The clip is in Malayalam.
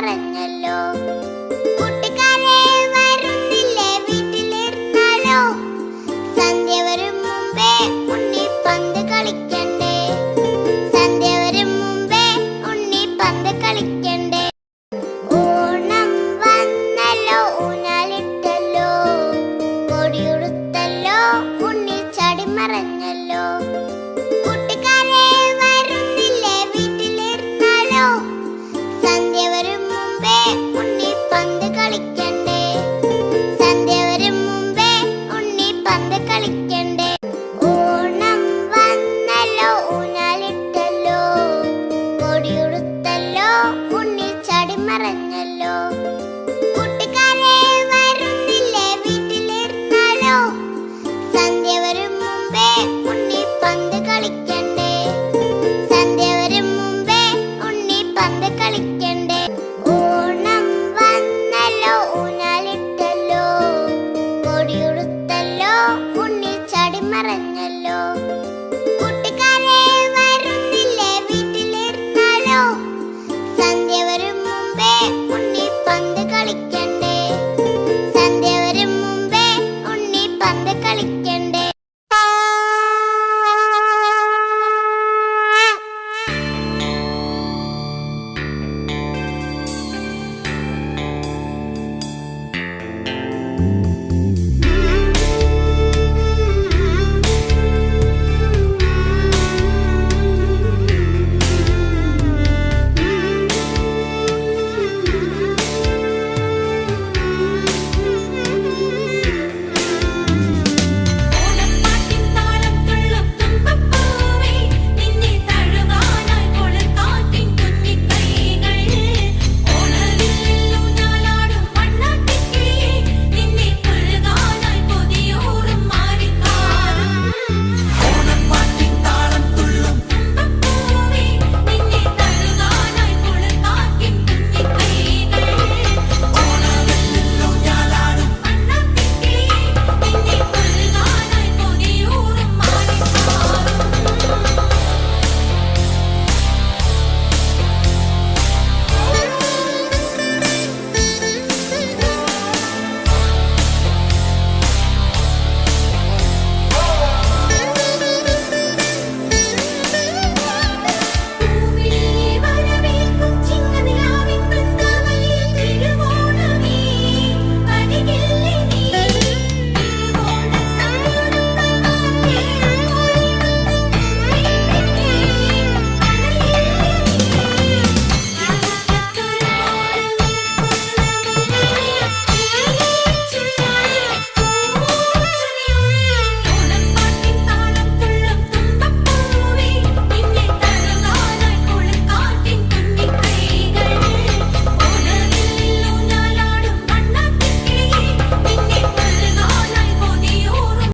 മറഞ്ഞല്ലോ. കൂട്ടുകാരെ വരുന്നില്ലേ വീട്ടിലിരുന്നാലോ, സന്ധ്യ വരും മുമ്പേ ഉണ്ണി പന്ത് കളിക്കണ്ടേ, സന്ധ്യ വരും മുമ്പേ ഉണ്ണി പന്ത് കളിക്കണ്ടേ. ഓണം വന്നല്ലോ ഊഞ്ഞാലിട്ടല്ലോ, കൊടിയുടുത്തല്ലോ ഉണ്ണി ചാടി മറഞ്ഞല്ലോ. കൂട്ടുകാരെ വരുന്നില്ലേ വീട്ടിലിരുന്നാലോ, സന്ധ്യ വരും മുമ്പേ ഉണ്ണി പന്ത് കളിക്കണ്ടേ, സന്ധ്യ വരും മുമ്പേ ഉണ്ണി പന്ത് കളിക്കണ്ടേ. ഓണം വന്നല്ലോ ഊഞ്ഞാലിട്ടല്ലോ, കൊടിയുടുത്തല്ലോ ഉണ്ണി ചാടി മറഞ്ഞല്ലോ. കൂട്ടുകാരെ വരുന്നില്ലേ വീട്ടിലിരുന്നാലോ, സന്ധ്യ വരും മുമ്പേ ഉണ്ണി പന്ത് കളിക്കണ്ടേ, സന്ധ്യ വരും മുമ്പേ ഉണ്ണി പന്ത് കളിക്കണ്ടേ. ഓണം വന്നല്ലോ ഊഞ്ഞാലിട്ടല്ലോ, കൊടിയുടുത്തല്ലോ ഉണ്ണി ചാടി മറഞ്ഞല്ലോ. കൂട്ടുകാരെ വരുന്നില്ലേ വീട്ടിലിരുന്നാലോ,